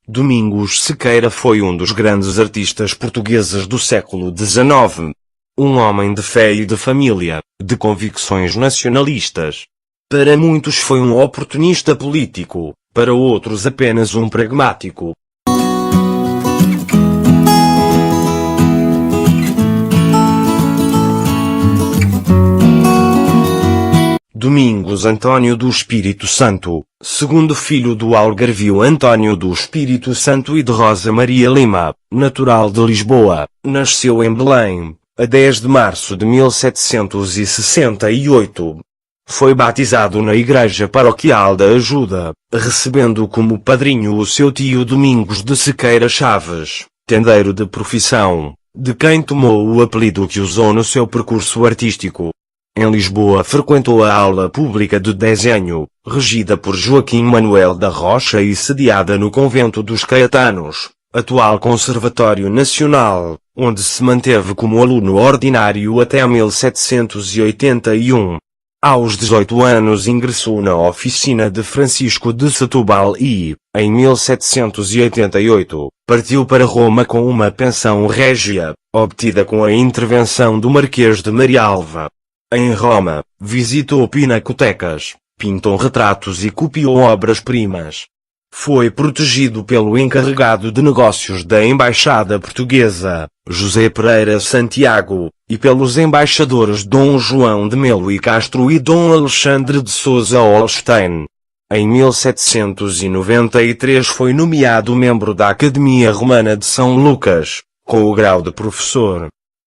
Domingos Sequeira foi um dos grandes artistas portugueses do século XIX. Um homem de fé e de família, de convicções nacionalistas. Para muitos foi um oportunista político, para outros apenas um pragmático. Domingos Antônio do Espírito Santo, segundo filho do algarvio Antônio do Espírito Santo e de Rosa Maria Lima, natural de Lisboa, nasceu em Belém, a 10 de março de 1768. Foi batizado na Igreja Paroquial da Ajuda, recebendo como padrinho o seu tio Domingos de Sequeira Chaves, tendeiro de profissão, de quem tomou o apelido que usou no seu percurso artístico. Em Lisboa frequentou a aula pública de desenho, regida por Joaquim Manuel da Rocha e sediada no Convento dos Caetanos, atual Conservatório Nacional, onde se manteve como aluno ordinário até 1781. Aos 18 anos ingressou na oficina de Francisco de Setúbal e, em 1788, partiu para Roma com uma pensão régia, obtida com a intervenção do Marquês de Marialva. Em Roma, visitou pinacotecas, pintou retratos e copiou obras-primas. Foi protegido pelo encarregado de negócios da Embaixada Portuguesa, José Pereira Santiago, e pelos embaixadores Dom João de Melo e Castro e Dom Alexandre de Souza Holstein. Em 1793 foi nomeado membro da Academia Romana de São Lucas, com o grau de professor.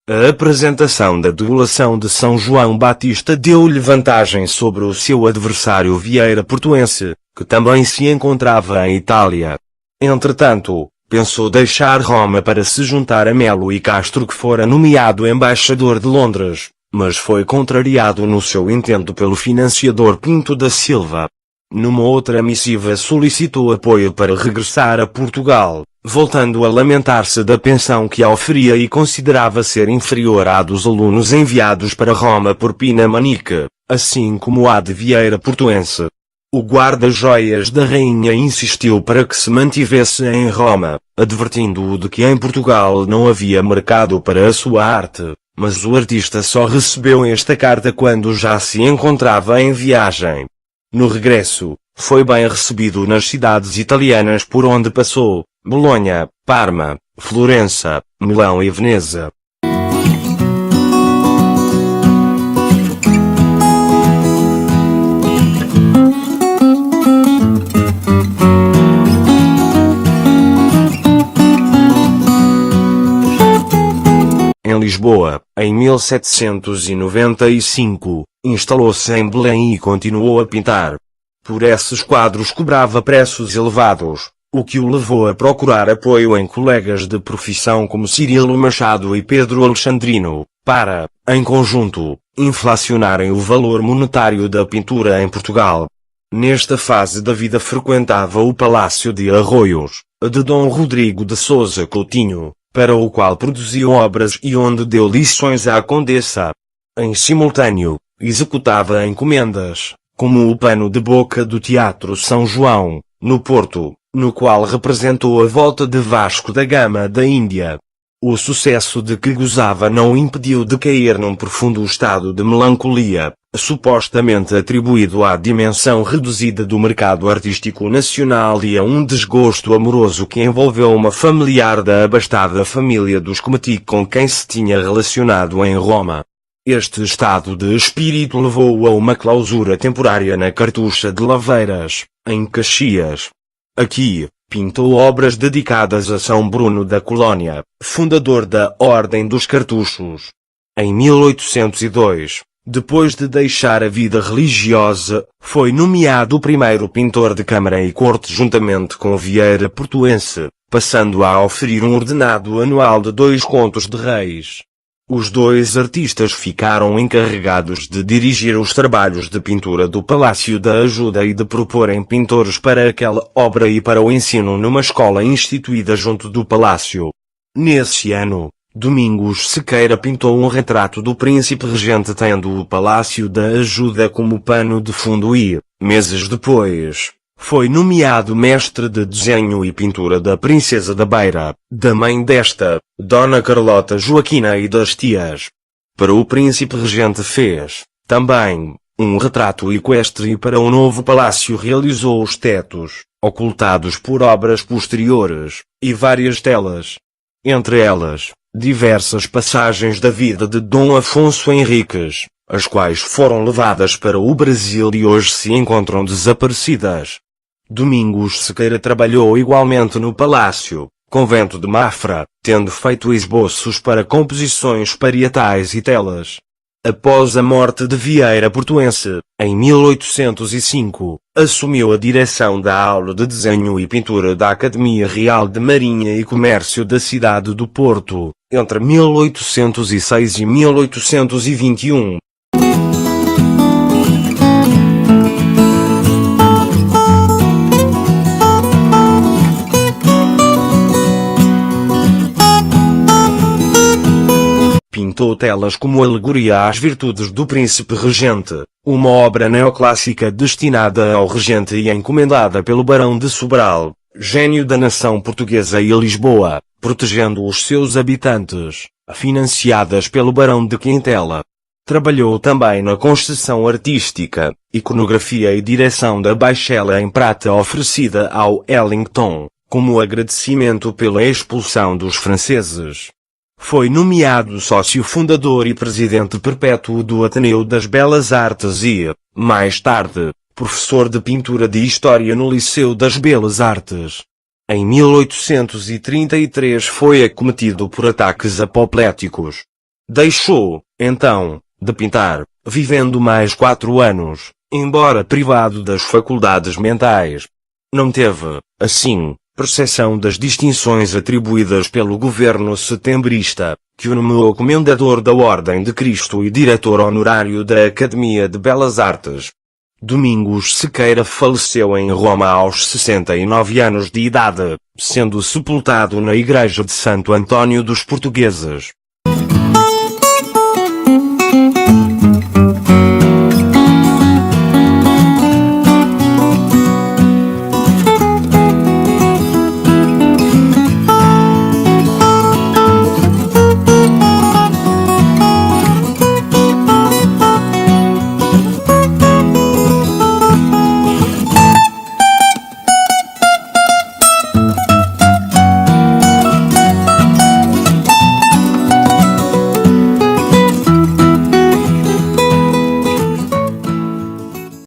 A apresentação da delação de São João Batista deu-lhe vantagem sobre o seu adversário Vieira Portuense, que também se encontrava em Itália. Entretanto, pensou deixar Roma para se juntar a Melo e Castro, que fora nomeado embaixador de Londres, mas foi contrariado no seu intento pelo financiador Pinto da Silva. Numa outra missiva solicitou apoio para regressar a Portugal, voltando a lamentar-se da pensão que oferia e considerava ser inferior à dos alunos enviados para Roma por Pina Manique, assim como à de Vieira Portuense. O guarda-joias da rainha insistiu para que se mantivesse em Roma, advertindo-o de que em Portugal não havia mercado para a sua arte, mas o artista só recebeu esta carta quando já se encontrava em viagem. No regresso, foi bem recebido nas cidades italianas por onde passou, Bolonha, Parma, Florença, Milão e Veneza. Em Lisboa, em 1795, instalou-se em Belém e continuou a pintar. Por esses quadros cobrava preços elevados, o que o levou a procurar apoio em colegas de profissão como Cirilo Machado e Pedro Alexandrino, para, em conjunto, inflacionarem o valor monetário da pintura em Portugal. Nesta fase da vida frequentava o Palácio de Arroios, de Dom Rodrigo de Sousa Coutinho, para o qual produziu obras e onde deu lições à Condessa. Em simultâneo, executava encomendas, como o pano de boca do Teatro São João, no Porto, no qual representou a volta de Vasco da Gama da Índia. O sucesso de que gozava não o impediu de cair num profundo estado de melancolia, supostamente atribuído à dimensão reduzida do mercado artístico nacional e a um desgosto amoroso que envolveu uma familiar da abastada família dos Cometi com quem se tinha relacionado em Roma. Este estado de espírito levou-o a uma clausura temporária na Cartucha de Laveiras, em Caxias. Aqui, pintou obras dedicadas a São Bruno da Colónia, fundador da Ordem dos Cartuchos. Em 1802, depois de deixar a vida religiosa, foi nomeado o primeiro pintor de Câmara e Corte juntamente com Vieira Portuense, passando a oferir um ordenado anual de 2 contos de réis. Os dois artistas ficaram encarregados de dirigir os trabalhos de pintura do Palácio da Ajuda e de proporem pintores para aquela obra e para o ensino numa escola instituída junto do palácio. Nesse ano, Domingos Sequeira pintou um retrato do príncipe regente tendo o Palácio da Ajuda como pano de fundo e, meses depois, foi nomeado mestre de desenho e pintura da Princesa da Beira, da mãe desta, Dona Carlota Joaquina e das tias. Para o príncipe regente fez, também, um retrato equestre e para o novo palácio realizou os tetos, ocultados por obras posteriores, e várias telas. Entre elas, diversas passagens da vida de Dom Afonso Henriques, as quais foram levadas para o Brasil e hoje se encontram desaparecidas. Domingos Sequeira trabalhou igualmente no Palácio, Convento de Mafra, tendo feito esboços para composições parietais e telas. Após a morte de Vieira Portuense, em 1805, assumiu a direção da aula de desenho e pintura da Academia Real de Marinha e Comércio da cidade do Porto, entre 1806 e 1821. Pintou telas como alegoria às virtudes do príncipe regente, uma obra neoclássica destinada ao regente e encomendada pelo Barão de Sobral, gênio da nação portuguesa e Lisboa, protegendo os seus habitantes, financiadas pelo Barão de Quintela. Trabalhou também na concessão artística, iconografia e direção da Baixela em prata oferecida ao Wellington, como agradecimento pela expulsão dos franceses. Foi nomeado sócio fundador e presidente perpétuo do Ateneu das Belas Artes e, mais tarde, professor de pintura e história no Liceu das Belas Artes. Em 1833 foi acometido por ataques apopléticos. Deixou, então, de pintar, vivendo mais 4 anos, embora privado das faculdades mentais. Não teve, assim, percepção das distinções atribuídas pelo governo setembrista, que o nomeou Comendador da Ordem de Cristo e diretor honorário da Academia de Belas Artes. Domingos Sequeira faleceu em Roma aos 69 anos de idade, sendo sepultado na Igreja de Santo Antônio dos Portugueses.